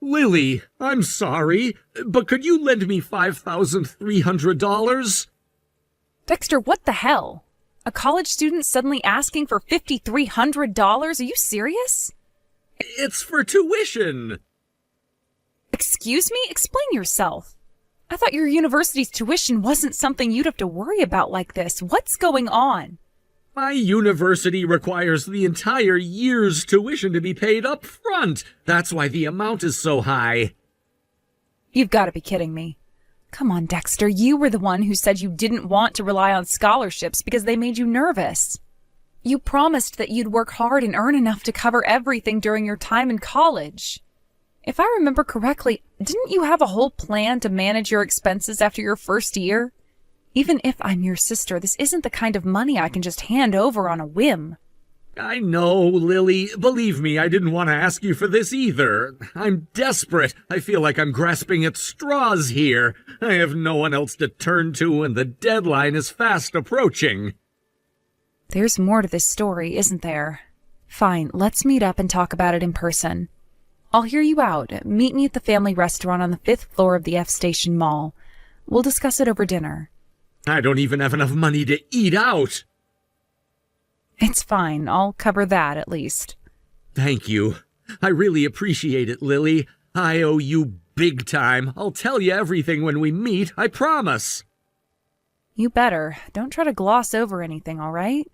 Lily, I'm sorry, but could you lend me $5,300? Dexter, what the hell? A college student suddenly asking for $5,300? Are you serious? It's for tuition. Excuse me? Explain yourself. I thought your university's tuition wasn't something you'd have to worry about like this. What's going on? My university requires the entire year's tuition to be paid up front. That's why the amount is so high. You've got to be kidding me. Come on, Dexter, you were the one who said you didn't want to rely on scholarships because they made you nervous. You promised that you'd work hard and earn enough to cover everything during your time in college. If I remember correctly, didn't you have a whole plan to manage your expenses after your first year? Even if I'm your sister, this isn't the kind of money I can just hand over on a whim. I know, Lily. Believe me, I didn't want to ask you for this either. I'm desperate. I feel like I'm grasping at straws here. I have no one else to turn to, and the deadline is fast approaching. There's more to this story, isn't there? Fine, let's meet up and talk about it in person. I'll hear you out. Meet me at the family restaurant on the 5th floor of the F Station Mall. We'll discuss it over dinner. I don't even have enough money to eat out. It's fine. I'll cover that, at least. Thank you. I really appreciate it, Lily. I owe you big time. I'll tell you everything when we meet, I promise. You better. Don't try to gloss over anything, all right?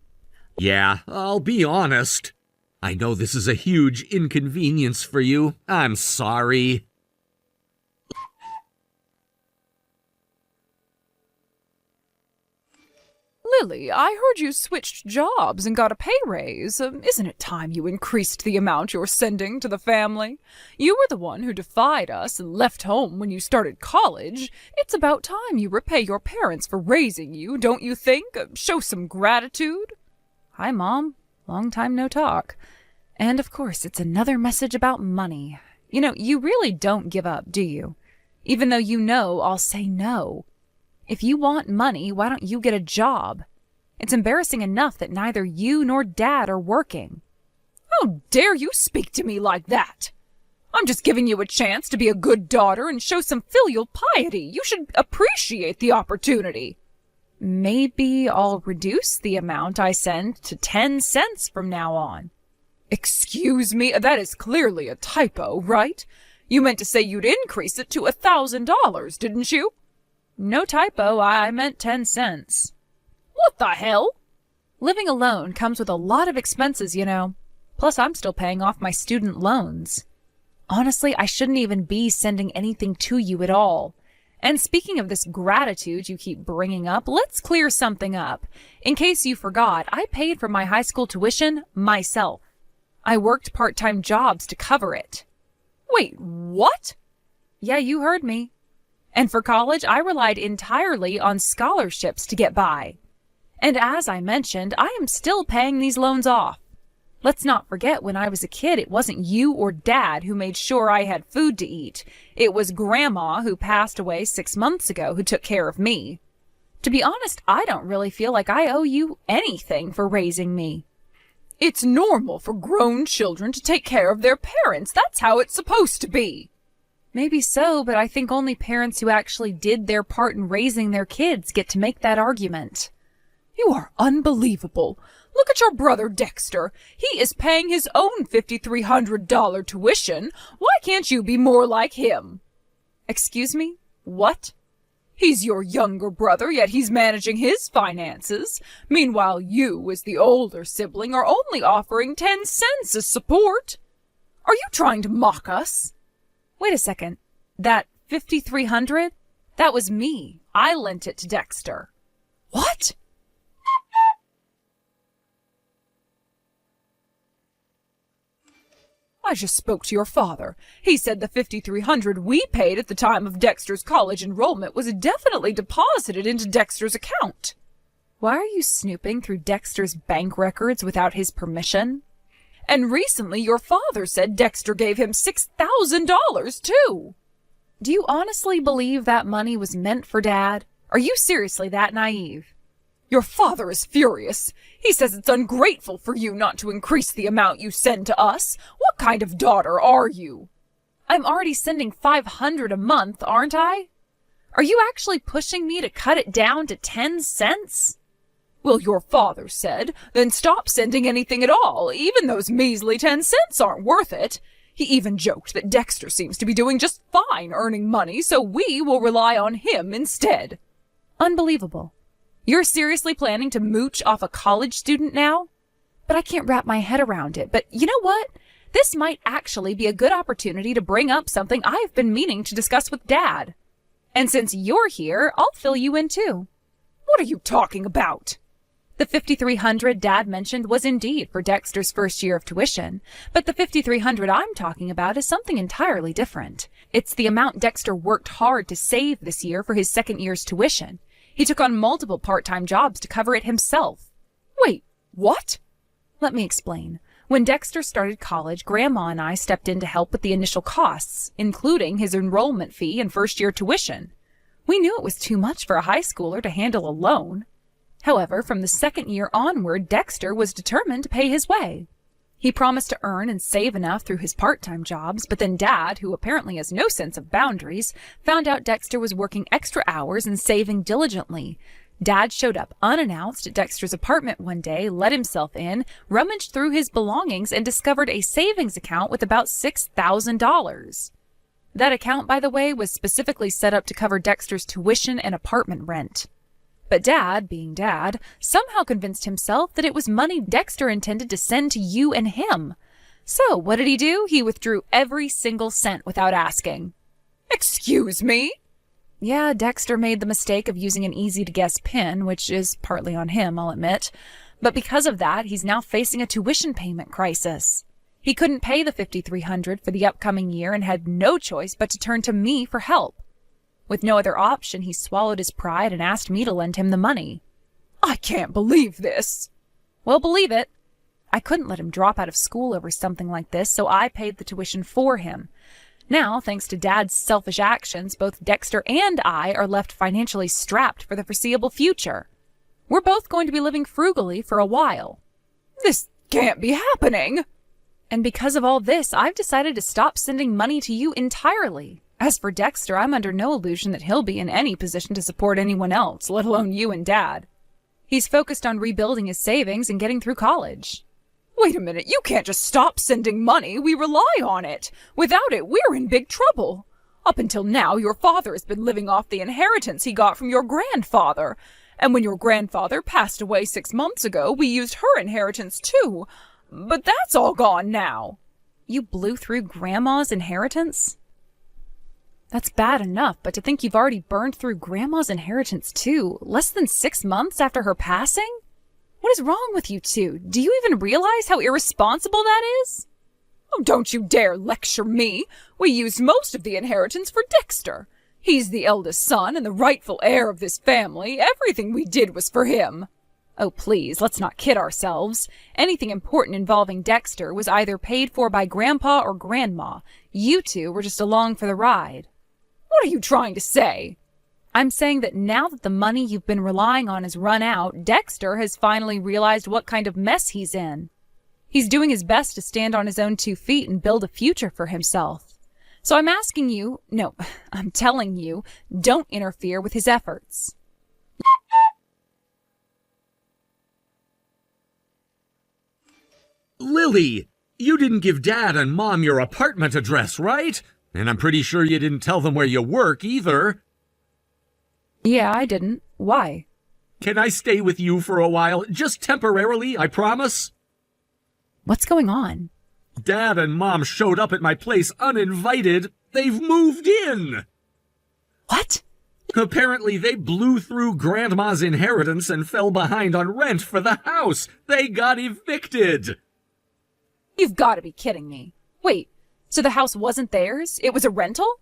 Yeah, I'll be honest. I know this is a huge inconvenience for you. I'm sorry. Lily, I heard you switched jobs and got a pay raise. Isn't it time you increased the amount you're sending to the family? You were the one who defied us and left home when you started college. It's about time you repay your parents for raising you, don't you think? Show some gratitude. Hi, Mom. Long time no talk. And of course, it's another message about money. You know, you really don't give up, do you? Even though you know I'll say no. If you want money, why don't you get a job? It's embarrassing enough that neither you nor Dad are working. How dare you speak to me like that? I'm just giving you a chance to be a good daughter and show some filial piety. You should appreciate the opportunity. Maybe I'll reduce the amount I send to 10 cents from now on. Excuse me, that is clearly a typo, right? You meant to say you'd increase it to $1,000, didn't you? No typo, I meant 10 cents. What the hell? Living alone comes with a lot of expenses, you know. Plus, I'm still paying off my student loans. Honestly, I shouldn't even be sending anything to you at all. And speaking of this gratitude you keep bringing up, let's clear something up. In case you forgot, I paid for my high school tuition myself. I worked part-time jobs to cover it. Wait, what? Yeah, you heard me. And for college, I relied entirely on scholarships to get by. And as I mentioned, I am still paying these loans off. Let's not forget, when I was a kid, it wasn't you or Dad who made sure I had food to eat. It was Grandma, who passed away 6 months ago, who took care of me. To be honest, I don't really feel like I owe you anything for raising me. It's normal for grown children to take care of their parents. That's how it's supposed to be. Maybe so, but I think only parents who actually did their part in raising their kids get to make that argument. You are unbelievable. Look at your brother Dexter. He is paying his own $5,300 tuition. Why can't you be more like him? Excuse me? What? He's your younger brother, yet he's managing his finances. Meanwhile, you, as the older sibling, are only offering 10 cents as support. Are you trying to mock us? Wait a second. That $5,300? That was me. I lent it to Dexter. What? I just spoke to your father. He said the $5,300 we paid at the time of Dexter's college enrollment was definitely deposited into Dexter's account. Why are you snooping through Dexter's bank records without his permission? And recently your father said Dexter gave him $6,000 too. Do you honestly believe that money was meant for Dad? Are you seriously that naive? Your father is furious. He says it's ungrateful for you not to increase the amount you send to us. What kind of daughter are you? I'm already sending $500 a month, aren't I? Are you actually pushing me to cut it down to 10 cents? Well, your father said, then stop sending anything at all. Even those measly 10 cents aren't worth it. He even joked that Dexter seems to be doing just fine earning money, so we will rely on him instead. Unbelievable. You're seriously planning to mooch off a college student now? But I can't wrap my head around it. But you know what? This might actually be a good opportunity to bring up something I've been meaning to discuss with Dad. And since you're here, I'll fill you in too. What are you talking about? The $5,300 Dad mentioned was indeed for Dexter's first year of tuition, but the $5,300 I'm talking about is something entirely different. It's the amount Dexter worked hard to save this year for his second year's tuition. He took on multiple part-time jobs to cover it himself. Wait, what? Let me explain. When Dexter started college, Grandma and I stepped in to help with the initial costs, including his enrollment fee and first-year tuition. We knew it was too much for a high schooler to handle alone. However, from the second year onward, Dexter was determined to pay his way. He promised to earn and save enough through his part-time jobs, but then Dad, who apparently has no sense of boundaries, found out Dexter was working extra hours and saving diligently. Dad showed up unannounced at Dexter's apartment one day, let himself in, rummaged through his belongings, and discovered a savings account with about $6,000. That account, by the way, was specifically set up to cover Dexter's tuition and apartment rent. But Dad, being Dad, somehow convinced himself that it was money Dexter intended to send to you and him. So what did he do? He withdrew every single cent without asking. Excuse me? Yeah, Dexter made the mistake of using an easy-to-guess PIN, which is partly on him, I'll admit. But because of that, he's now facing a tuition payment crisis. He couldn't pay the $5,300 for the upcoming year and had no choice but to turn to me for help. With no other option, he swallowed his pride and asked me to lend him the money. I can't believe this. Well, believe it. I couldn't let him drop out of school over something like this, so I paid the tuition for him. Now, thanks to Dad's selfish actions, both Dexter and I are left financially strapped for the foreseeable future. We're both going to be living frugally for a while. This can't be happening. And because of all this, I've decided to stop sending money to you entirely. As for Dexter, I'm under no illusion that he'll be in any position to support anyone else, let alone you and Dad. He's focused on rebuilding his savings and getting through college. Wait a minute, you can't just stop sending money. We rely on it. Without it, we're in big trouble. Up until now, your father has been living off the inheritance he got from your grandfather. And when your grandfather passed away 6 months ago, we used her inheritance too. But that's all gone now. You blew through Grandma's inheritance? That's bad enough, but to think you've already burned through Grandma's inheritance too, less than 6 months after her passing? What is wrong with you two? Do you even realize how irresponsible that is? Oh, don't you dare lecture me. We used most of the inheritance for Dexter. He's the eldest son and the rightful heir of this family. Everything we did was for him. Oh, please, let's not kid ourselves. Anything important involving Dexter was either paid for by Grandpa or Grandma. You two were just along for the ride. What are you trying to say? I'm saying that now that the money you've been relying on has run out, Dexter has finally realized what kind of mess he's in. He's doing his best to stand on his own 2 feet and build a future for himself. So I'm asking you, no, I'm telling you, don't interfere with his efforts. Lily, you didn't give Dad and Mom your apartment address, right? And I'm pretty sure you didn't tell them where you work either. Yeah, I didn't. Why? Can I stay with you for a while? Just temporarily, I promise. What's going on? Dad and Mom showed up at my place uninvited. They've moved in. What? Apparently, they blew through Grandma's inheritance and fell behind on rent for the house. They got evicted. You've got to be kidding me. Wait, so the house wasn't theirs? It was a rental?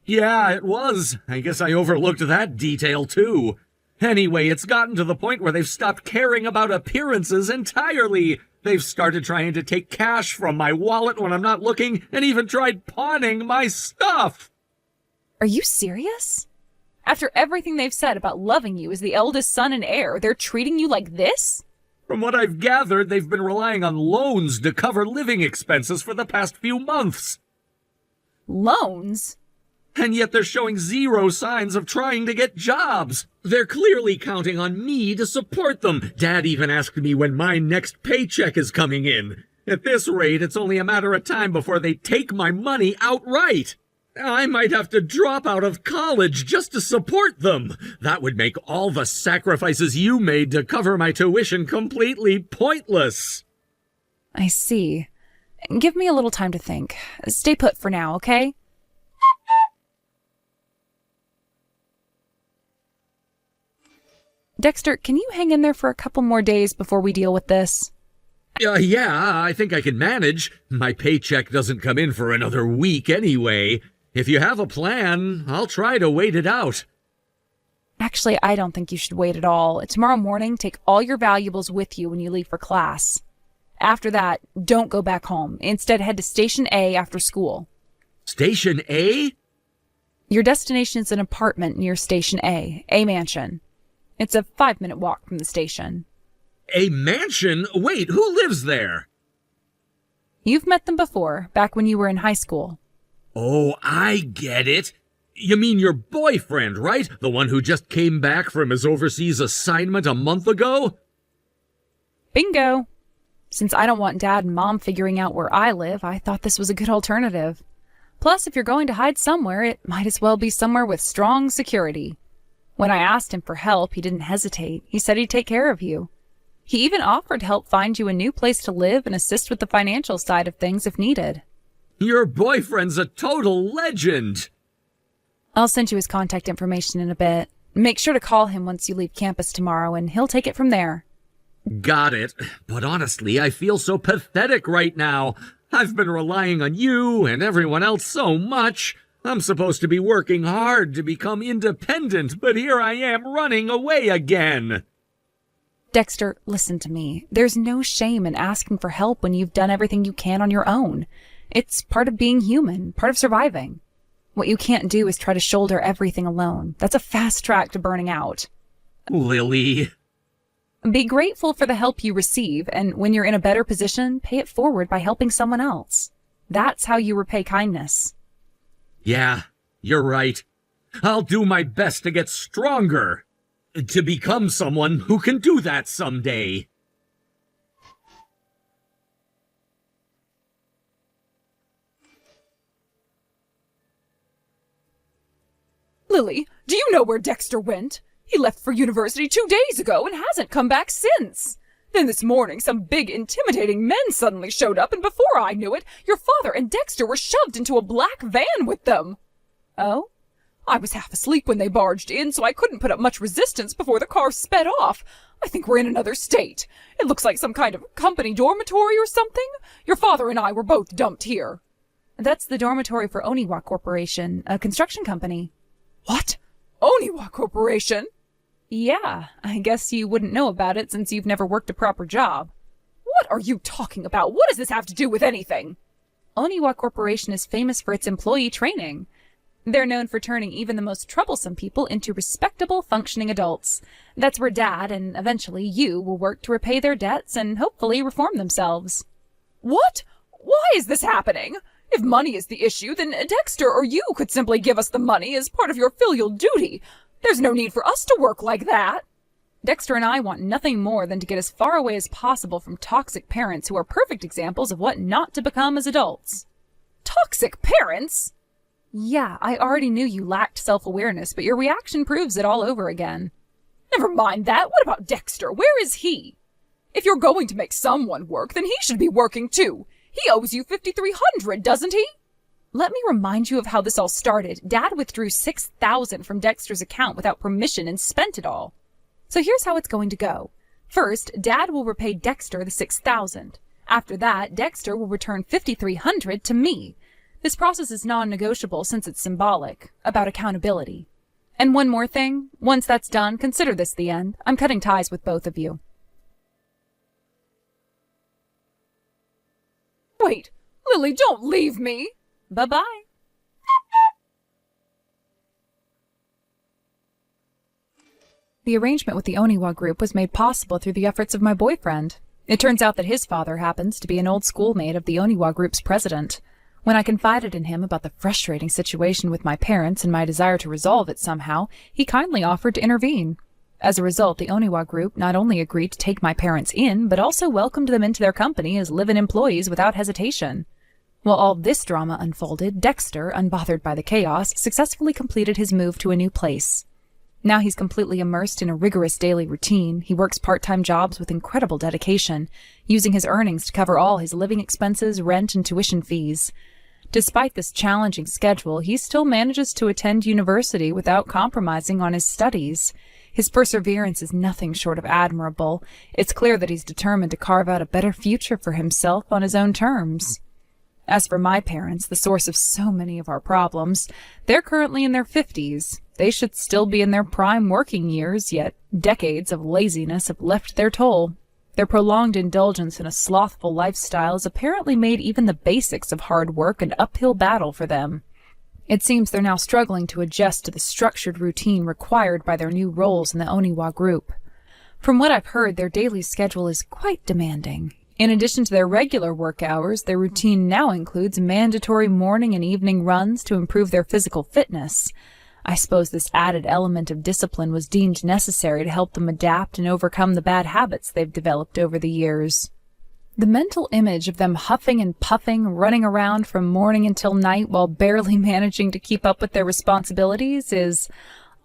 Yeah, it was. I guess I overlooked that detail, too. Anyway, it's gotten to the point where they've stopped caring about appearances entirely. They've started trying to take cash from my wallet when I'm not looking, and even tried pawning my stuff. Are you serious? After everything they've said about loving you as the eldest son and heir, they're treating you like this? From what I've gathered, they've been relying on loans to cover living expenses for the past few months. Loans? And yet they're showing zero signs of trying to get jobs. They're clearly counting on me to support them. Dad even asked me when my next paycheck is coming in. At this rate, it's only a matter of time before they take my money outright. I might have to drop out of college just to support them. That would make all the sacrifices you made to cover my tuition completely pointless. I see. Give me a little time to think. Stay put for now, okay? Dexter, can you hang in there for a couple more days before we deal with this? Yeah, I think I can manage. My paycheck doesn't come in for another week anyway. If you have a plan, I'll try to wait it out. Actually, I don't think you should wait at all. Tomorrow morning, take all your valuables with you when you leave for class. After that, don't go back home. Instead, head to Station A after school. Station A? Your destination is an apartment near Station A Mansion. It's a 5-minute walk from the station. A mansion? Wait, who lives there? You've met them before, back when you were in high school. Oh, I get it. You mean your boyfriend, right? The one who just came back from his overseas assignment a month ago? Bingo! Since I don't want Dad and Mom figuring out where I live, I thought this was a good alternative. Plus, if you're going to hide somewhere, it might as well be somewhere with strong security. When I asked him for help, he didn't hesitate. He said he'd take care of you. He even offered to help find you a new place to live and assist with the financial side of things if needed. Your boyfriend's a total legend. I'll send you his contact information in a bit. Make sure to call him once you leave campus tomorrow, and he'll take it from there. Got it. But honestly, I feel so pathetic right now. I've been relying on you and everyone else so much. I'm supposed to be working hard to become independent, but here I am running away again. Dexter, listen to me. There's no shame in asking for help when you've done everything you can on your own. It's part of being human, part of surviving. What you can't do is try to shoulder everything alone. That's a fast track to burning out. Lily. Be grateful for the help you receive, and when you're in a better position, pay it forward by helping someone else. That's how you repay kindness. Yeah, you're right. I'll do my best to get stronger. To become someone who can do that someday. Lily, do you know where Dexter went? He left for university 2 days ago and hasn't come back since. Then this morning, some big, intimidating men suddenly showed up, and before I knew it, your father and Dexter were shoved into a black van with them. Oh? I was half asleep when they barged in, so I couldn't put up much resistance before the car sped off. I think we're in another state. It looks like some kind of company dormitory or something. Your father and I were both dumped here. That's the dormitory for Oniwa Corporation, a construction company. What? Oniwa Corporation? Yeah, I guess you wouldn't know about it since you've never worked a proper job. What are you talking about? What does this have to do with anything? Oniwa Corporation is famous for its employee training. They're known for turning even the most troublesome people into respectable, functioning adults. That's where Dad, and eventually you, will work to repay their debts and hopefully reform themselves. What? Why is this happening? If money is the issue, then Dexter or you could simply give us the money as part of your filial duty. There's no need for us to work like that. Dexter and I want nothing more than to get as far away as possible from toxic parents who are perfect examples of what not to become as adults. Toxic parents? Yeah, I already knew you lacked self-awareness, but your reaction proves it all over again. Never mind that. What about Dexter? Where is he? If you're going to make someone work, then he should be working too. He owes you $5,300, doesn't he? Let me remind you of how this all started. Dad withdrew $6,000 from Dexter's account without permission and spent it all. So here's how it's going to go. First, Dad will repay Dexter the $6,000. After that, Dexter will return $5,300 to me. This process is non-negotiable since it's symbolic, about accountability. And one more thing, once that's done, consider this the end. I'm cutting ties with both of you. Wait, Lily, don't leave me! Bye-bye. The arrangement with the Oniwa group was made possible through the efforts of my boyfriend. It turns out that his father happens to be an old schoolmate of the Oniwa group's president. When I confided in him about the frustrating situation with my parents and my desire to resolve it somehow, he kindly offered to intervene. As a result, the Oniwa Group not only agreed to take my parents in, but also welcomed them into their company as live-in employees without hesitation. While all this drama unfolded, Dexter, unbothered by the chaos, successfully completed his move to a new place. Now he's completely immersed in a rigorous daily routine. He works part-time jobs with incredible dedication, using his earnings to cover all his living expenses, rent, and tuition fees. Despite this challenging schedule, he still manages to attend university without compromising on his studies. His perseverance is nothing short of admirable. It's clear that he's determined to carve out a better future for himself on his own terms. As for my parents, the source of so many of our problems, they're currently in their 50s. They should still be in their prime working years, yet decades of laziness have left their toll. Their prolonged indulgence in a slothful lifestyle has apparently made even the basics of hard work an uphill battle for them. It seems they're now struggling to adjust to the structured routine required by their new roles in the Oniwa Group. From what I've heard, their daily schedule is quite demanding. In addition to their regular work hours, their routine now includes mandatory morning and evening runs to improve their physical fitness. I suppose this added element of discipline was deemed necessary to help them adapt and overcome the bad habits they've developed over the years. The mental image of them huffing and puffing, running around from morning until night while barely managing to keep up with their responsibilities is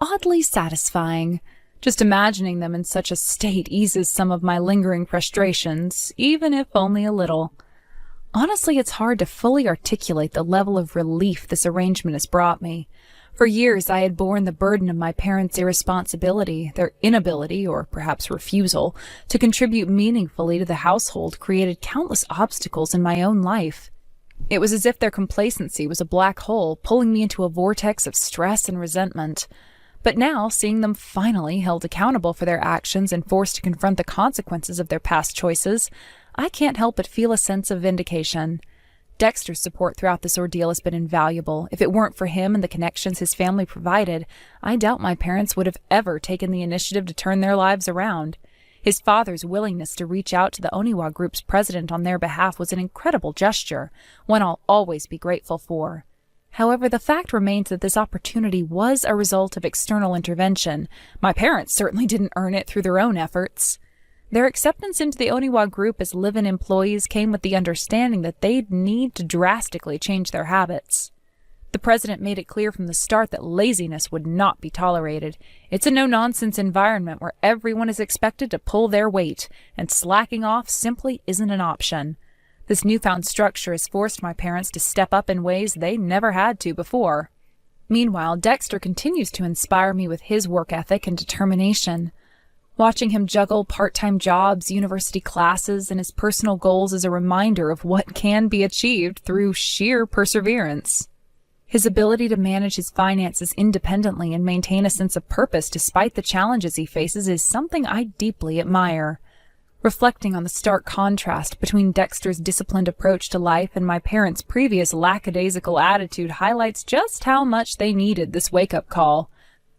oddly satisfying. Just imagining them in such a state eases some of my lingering frustrations, even if only a little. Honestly, it's hard to fully articulate the level of relief this arrangement has brought me. For years, I had borne the burden of my parents' irresponsibility, their inability, or perhaps refusal, to contribute meaningfully to the household created countless obstacles in my own life. It was as if their complacency was a black hole, pulling me into a vortex of stress and resentment. But now, seeing them finally held accountable for their actions and forced to confront the consequences of their past choices, I can't help but feel a sense of vindication. Dexter's support throughout this ordeal has been invaluable. If it weren't for him and the connections his family provided, I doubt my parents would have ever taken the initiative to turn their lives around. His father's willingness to reach out to the Oniwa Group's president on their behalf was an incredible gesture, one I'll always be grateful for. However, the fact remains that this opportunity was a result of external intervention. My parents certainly didn't earn it through their own efforts. Their acceptance into the Oniwa Group as live-in employees came with the understanding that they'd need to drastically change their habits. The president made it clear from the start that laziness would not be tolerated. It's a no-nonsense environment where everyone is expected to pull their weight, and slacking off simply isn't an option. This newfound structure has forced my parents to step up in ways they never had to before. Meanwhile, Dexter continues to inspire me with his work ethic and determination. Watching him juggle part-time jobs, university classes, and his personal goals is a reminder of what can be achieved through sheer perseverance. His ability to manage his finances independently and maintain a sense of purpose despite the challenges he faces is something I deeply admire. Reflecting on the stark contrast between Dexter's disciplined approach to life and my parents' previous lackadaisical attitude highlights just how much they needed this wake-up call.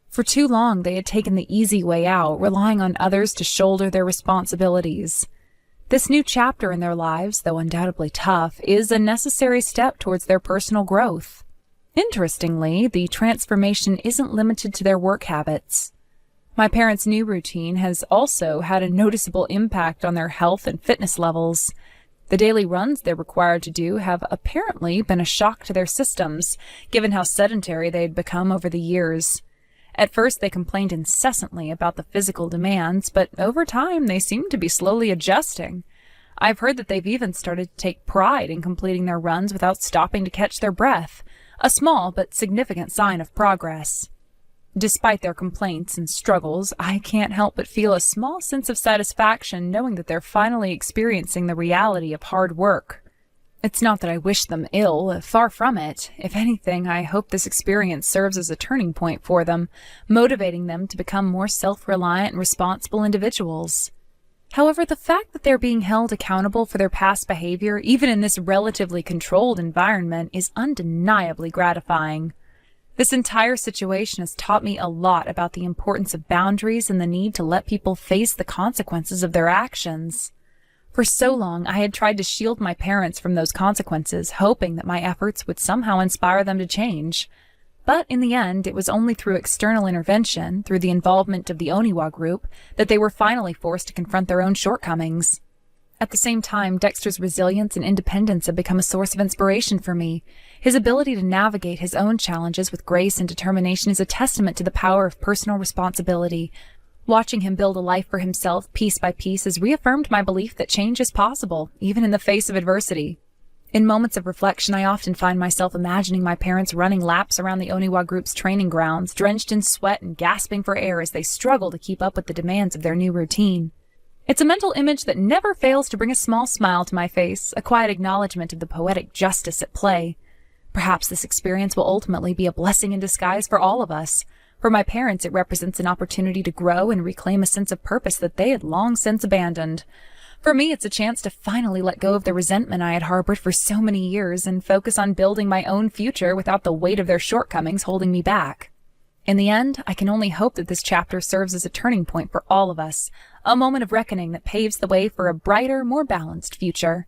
For too long, they had taken the easy way out, relying on others to shoulder their responsibilities. This new chapter in their lives, though undoubtedly tough, is a necessary step towards their personal growth. Interestingly, the transformation isn't limited to their work habits. My parents' new routine has also had a noticeable impact on their health and fitness levels. The daily runs they're required to do have apparently been a shock to their systems, given how sedentary they had become over the years. At first, they complained incessantly about the physical demands, but over time, they seem to be slowly adjusting. I've heard that they've even started to take pride in completing their runs without stopping to catch their breath, a small but significant sign of progress. Despite their complaints and struggles, I can't help but feel a small sense of satisfaction knowing that they're finally experiencing the reality of hard work. It's not that I wish them ill, far from it. If anything, I hope this experience serves as a turning point for them, motivating them to become more self-reliant and responsible individuals. However, the fact that they're being held accountable for their past behavior, even in this relatively controlled environment, is undeniably gratifying. This entire situation has taught me a lot about the importance of boundaries and the need to let people face the consequences of their actions. For so long, I had tried to shield my parents from those consequences, hoping that my efforts would somehow inspire them to change. But in the end, it was only through external intervention, through the involvement of the Oniwa group, that they were finally forced to confront their own shortcomings. At the same time, Dexter's resilience and independence have become a source of inspiration for me. His ability to navigate his own challenges with grace and determination is a testament to the power of personal responsibility. Watching him build a life for himself piece by piece has reaffirmed my belief that change is possible, even in the face of adversity. In moments of reflection, I often find myself imagining my parents running laps around the Oniwa group's training grounds, drenched in sweat and gasping for air as they struggle to keep up with the demands of their new routine. It's a mental image that never fails to bring a small smile to my face, a quiet acknowledgement of the poetic justice at play. Perhaps this experience will ultimately be a blessing in disguise for all of us. For my parents, it represents an opportunity to grow and reclaim a sense of purpose that they had long since abandoned. For me, it's a chance to finally let go of the resentment I had harbored for so many years and focus on building my own future without the weight of their shortcomings holding me back. In the end, I can only hope that this chapter serves as a turning point for all of us, a moment of reckoning that paves the way for a brighter, more balanced future.